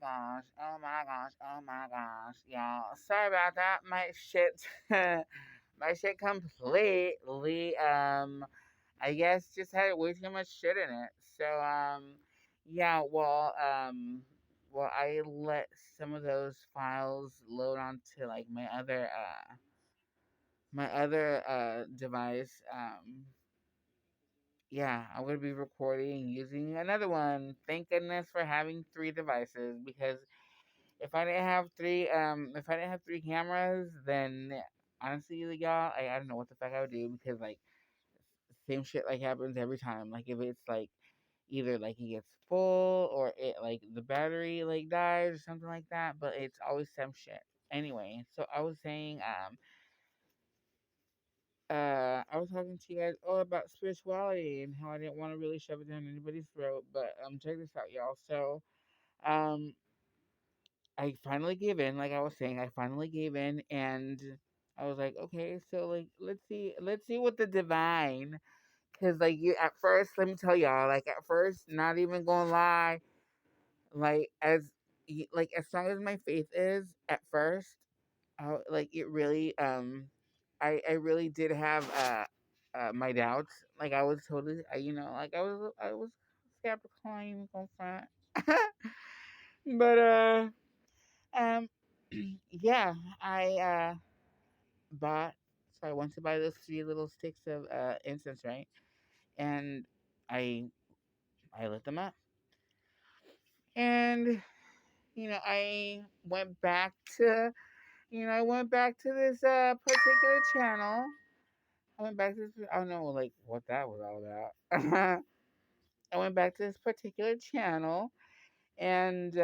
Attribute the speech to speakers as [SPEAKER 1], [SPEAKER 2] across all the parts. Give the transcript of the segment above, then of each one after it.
[SPEAKER 1] my gosh. Oh my gosh. Oh my gosh. Y'all. Sorry about that. My shit my shit completely I guess just had way too much shit in it. So yeah, well I let some of those files load onto like my other device. Yeah, I'm gonna be recording using another one. Thank goodness for having three devices because if I didn't have three cameras, then honestly, y'all, I don't know what the fuck I would do because like same shit like happens every time. Like if it's like either like it gets full or it like the battery like dies or something like that, but it's always some shit. Anyway, so I was saying I was talking to you guys all about spirituality and how I didn't want to really shove it down anybody's throat, but check this out, y'all. So um I finally gave in, like I was saying, I finally gave in and I was like, okay, so like let's see what the divine, cuz like you at first, let me tell y'all, like at first, not even going to lie, like like as strong as my faith is at first, like it really I really did have my doubts. Like I was totally like I was skeptical, I ain't gonna front. But um yeah, I bought so I went to buy those three little sticks of incense, right? And I I lit them up. And I went back to I went back to this particular channel. I went back to this, I don't know like what that was all about. I went back to this particular channel and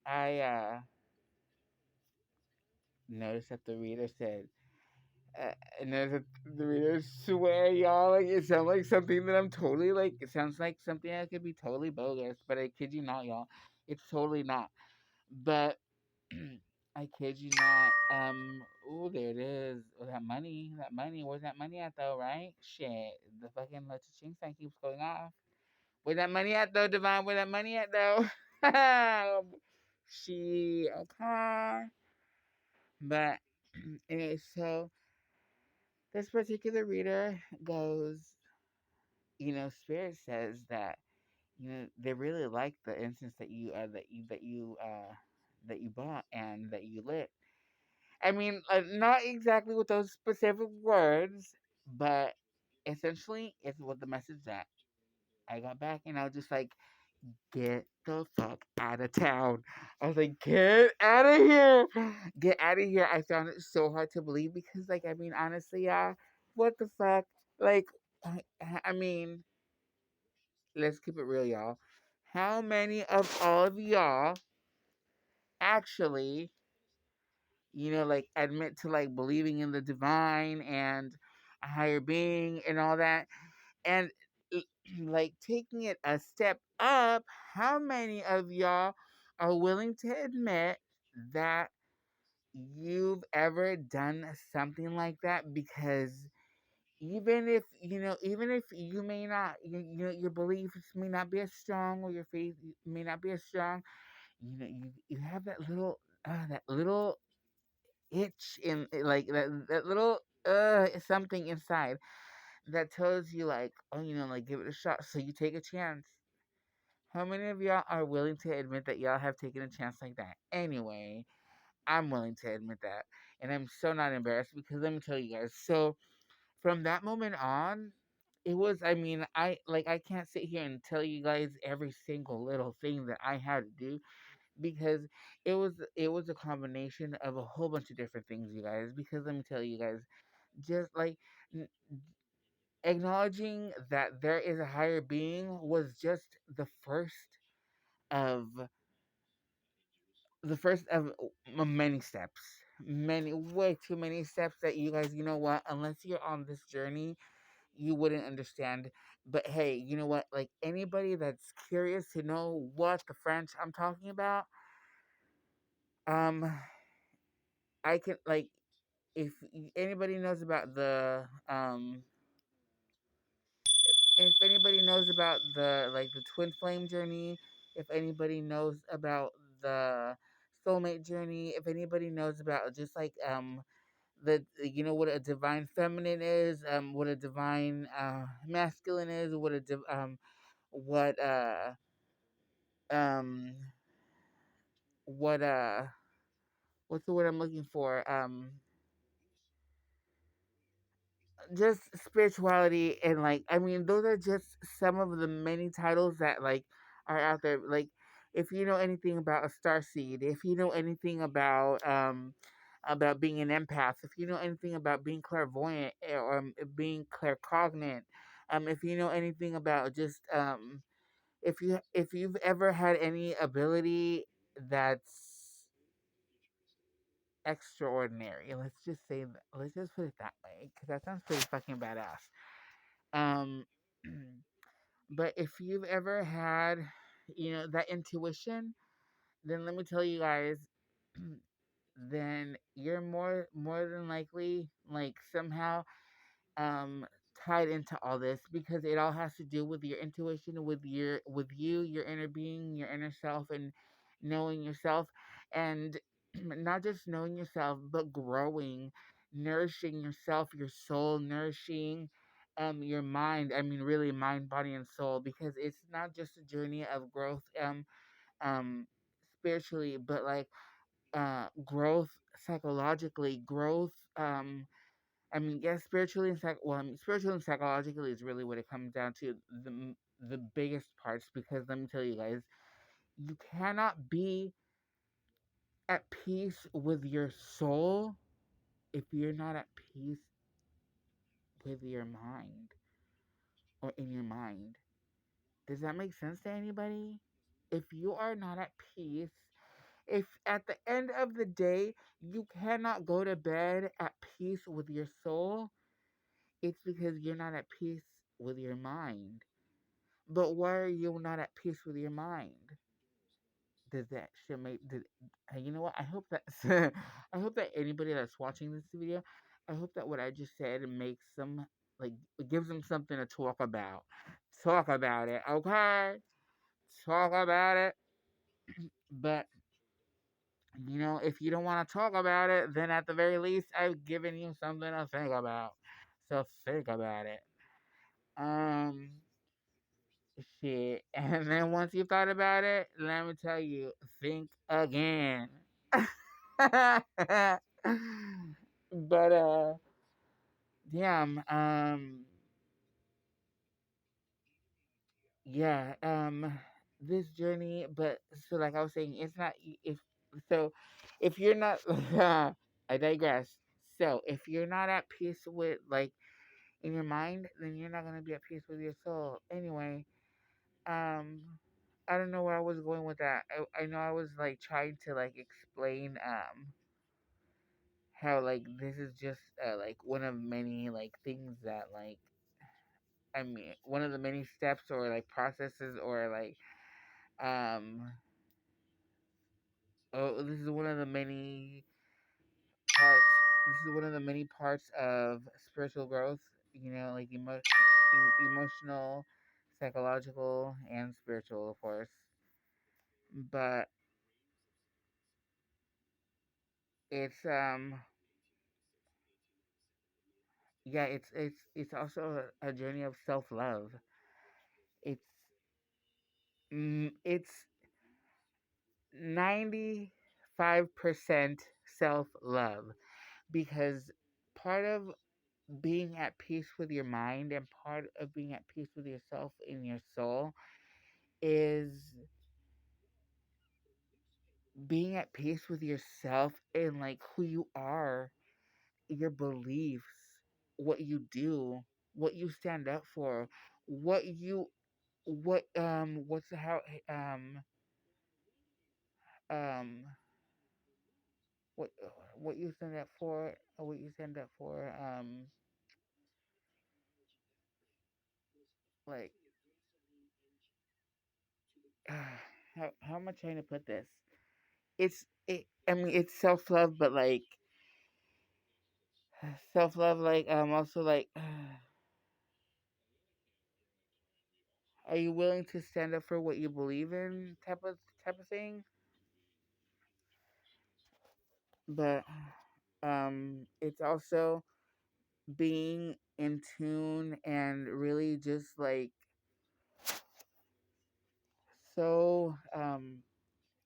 [SPEAKER 1] I noticed that the reader said and there's the reader swear, y'all, like it sounds like something that I'm totally like it sounds like something that could be totally bogus, but I kid you not, y'all. It's totally not. But I kid you not. Oh, there it is. Oh, that money. Where's that money at though? Right? Shit, the fucking ching sign keeps going off. Where that money at though, Divine? Where that money at though? She okay. But anyway, so this particular reader goes, Spirit says that they really like the instance that you bought and that you lit. I mean, not exactly with those specific words, but essentially, it's what the message that I got back, and I was just like, "Get the fuck out of town!" I was like, "Get out of here! Get out of here!" I found it so hard to believe because, like, I mean, honestly, what the fuck? Like, I mean, let's keep it real, y'all. How many of all of y'all actually like admit to like believing in the divine and a higher being and all that and like taking it a step up, how many of y'all are willing to admit that you've ever done something like that? Because even if you may not your beliefs may not be as strong or your faith may not be as strong, you have that little itch in like that little something inside that tells you like, oh, like give it a shot. So you take a chance. How many of y'all are willing to admit that y'all have taken a chance like that? Anyway, I'm willing to admit that. And I'm so not embarrassed because let me tell you guys. So from that moment on, it was, I mean, I can't sit here and tell you guys every single little thing that I had to do because it was a combination of a whole bunch of different things, you guys. Because let me tell you guys, just like n- acknowledging that there is a higher being was just of the first of many steps, many way too many steps that you guys, you know what? Unless you're on this journey, you wouldn't understand. But hey, you know what? Like anybody that's curious to know what the French I'm talking about, um, I can like if anybody knows about if anybody knows about the like the twin flame journey, if anybody knows about the soulmate journey, if anybody knows about just like the you know what a divine feminine is, what a divine masculine is, what um what what's the word I'm looking for? Just spirituality and like I mean those are just some of the many titles that like are out there. Like if you know anything about a star seed, if you know anything about being an empath, if you know anything about being clairvoyant or being claircognate, if you know anything about just if you've ever had any ability that's extraordinary, let's just put it that way because that sounds pretty fucking badass. Um, but if you've ever had, you know, that intuition, then let me tell you guys, then you're more than likely like somehow um tied into all this because it all has to do with your intuition, with you, your inner being, your inner self, and knowing yourself, and not just knowing yourself, but growing, nourishing yourself, your soul, nourishing your mind. I mean, really, mind, body, and soul, because it's not just a journey of growth um spiritually, but like growth psychologically, growth I mean, yes, spiritually and well, I mean, spiritually and psychologically is really what it comes down to, the biggest parts. Because let me tell you guys, you cannot be at peace with your soul if you're not at peace with your mind or in your mind. Does that make sense to anybody? If you are not at peace, if at the end of the day you cannot go to bed at peace with your soul, it's because you're not at peace with your mind. But why are you not at peace with your mind? Does that shit make? You know what? I hope that I hope that anybody that's watching this video, I hope that what I just said makes them like gives them something to talk about. Talk about it, okay? Talk about it. But you know, if you don't want to talk about it, then at the very least, I've given you something to think about. So think about it. Um, Shit. And then once you thought about it, let me tell you, think again. But damn, yeah, this journey, but so like I was saying, it's not if so if you're not I digress. So if you're not at peace with like in your mind, then you're not gonna be at peace with your soul. Anyway, um I don't know where I was going with that. I know I was like trying to like explain how like this is just like one of many like things that like I mean one of the many steps or like processes or like um oh this is one of the many parts this is one of the many parts of spiritual growth, you know, like emotional, psychological, and spiritual, of course. But it's yeah, it's also a journey of self-love. It's it's 95% self-love, because part of being at peace with your mind and part of being at peace with yourself in your soul is being at peace with yourself and like who you are, your beliefs, what you do, what you stand up for, what you what's how um what what you stand up for, what you stand up for, like how am I trying to put this? I mean it's self love, but like self love, like also like Are you willing to stand up for what you believe in, type of thing? But it's also being in tune and really just like so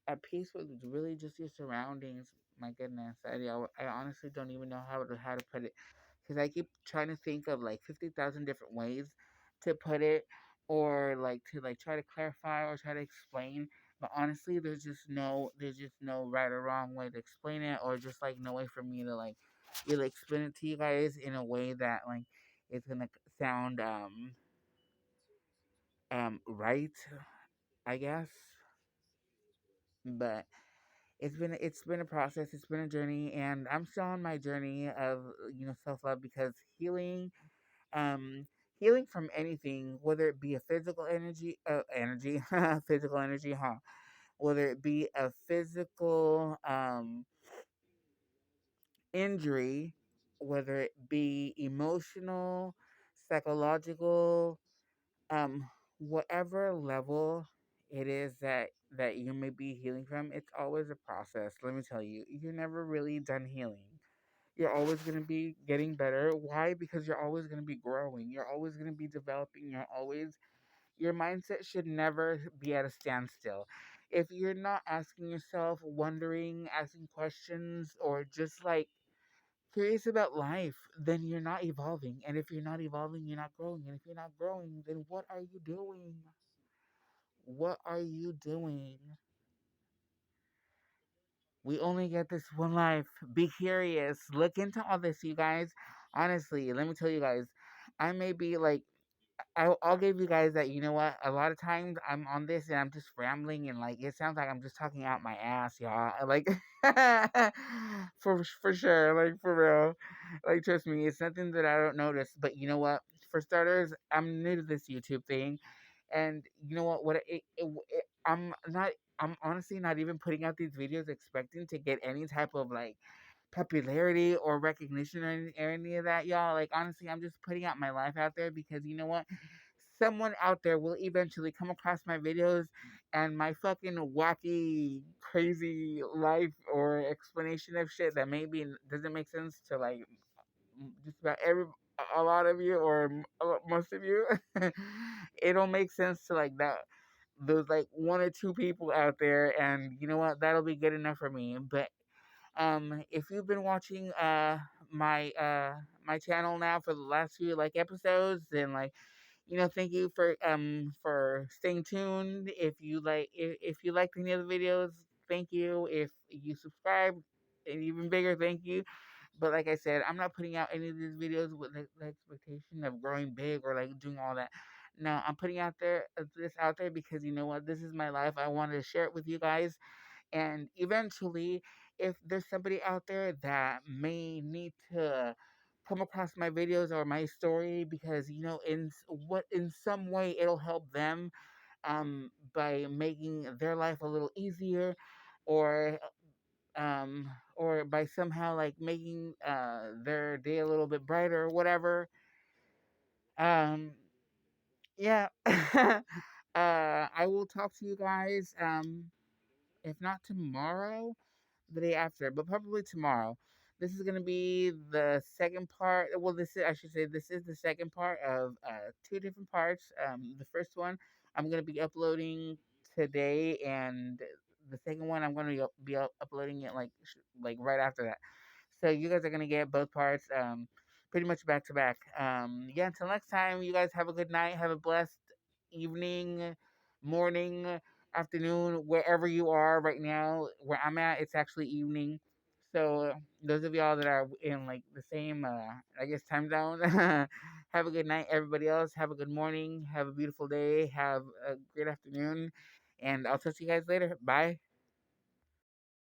[SPEAKER 1] at peace with really just your surroundings. My goodness, I honestly don't even know how to put it, because I keep trying to think of like 50,000 different ways to put it, or like to like try to clarify or try to explain. But honestly, there's just no right or wrong way to explain it, or just like no way for me to like really explain it to you guys in a way that like it's gonna sound right, I guess. But it's been a process, it's been a journey, and I'm still on my journey of self love, because um healing from anything, whether it be a physical energy physical energy, huh? Whether it be a physical injury, whether it be emotional, psychological, um whatever level it is that you may be healing from, it's always a process. Let me tell you, you're never really done healing. You're always going to be getting better. Why? Because you're always going to be growing, you're always going to be developing, your mindset should never be at a standstill. If you're not asking yourself, wondering, asking questions, or just like curious about life, then you're not evolving. And if you're not evolving, you're not growing. And if you're not growing, then what are you doing? What are you doing? We only get this one life. Be curious. Look into all this, you guys. Honestly, let me tell you guys, I may be like, I'll give you guys that. You know what? A lot of times I'm on this and I'm just rambling, and like it sounds like I'm just talking out my ass, y'all. Like, for sure, like for real. Like trust me, it's something that I don't notice. But you know what? For starters, I'm new to this YouTube thing, and you know what? I'm not. I'm honestly not even putting out these videos expecting to get any type of like popularity or recognition, or any of that, y'all. Like honestly, I'm just putting out my life out there, because you know what? Someone out there will eventually come across my videos and my fucking wacky, crazy life or explanation of shit that maybe doesn't make sense to like just about a lot of you, or most of you. It'll make sense to like that, those like one or two people out there, and you know what? That'll be good enough for me. But if you've been watching my channel now for the last few like episodes, then like thank you for staying tuned. If you like any of the videos, thank you. If you subscribe, and even bigger thank you. But like I said, I'm not putting out any of these videos with the expectation of growing big or like doing all that. No, I'm putting out there this out there because you know what, this is my life. I wanted to share it with you guys, and eventually, if there's somebody out there that may need to come across my videos or my story, because in some way it'll help them, by making their life a little easier, or or by somehow like making their day a little bit brighter or whatever. um yeah. I will talk to you guys, if not tomorrow, the day after, but probably tomorrow. This is gonna be the second part. Well, this is the second part of two different parts. The first one I'm gonna be uploading today, and the second one I'm gonna be uploading it like right after that. So you guys are gonna get both parts, pretty much back to back. Yeah. Until next time, you guys have a good night. Have a blessed evening, morning, afternoon, wherever you are right now. Where I'm at, it's actually evening. So those of y'all that are in like the same, I guess, time zone, have a good night. Everybody else, have a good morning. Have a beautiful day. Have a great afternoon, and I'll talk to you guys later. Bye.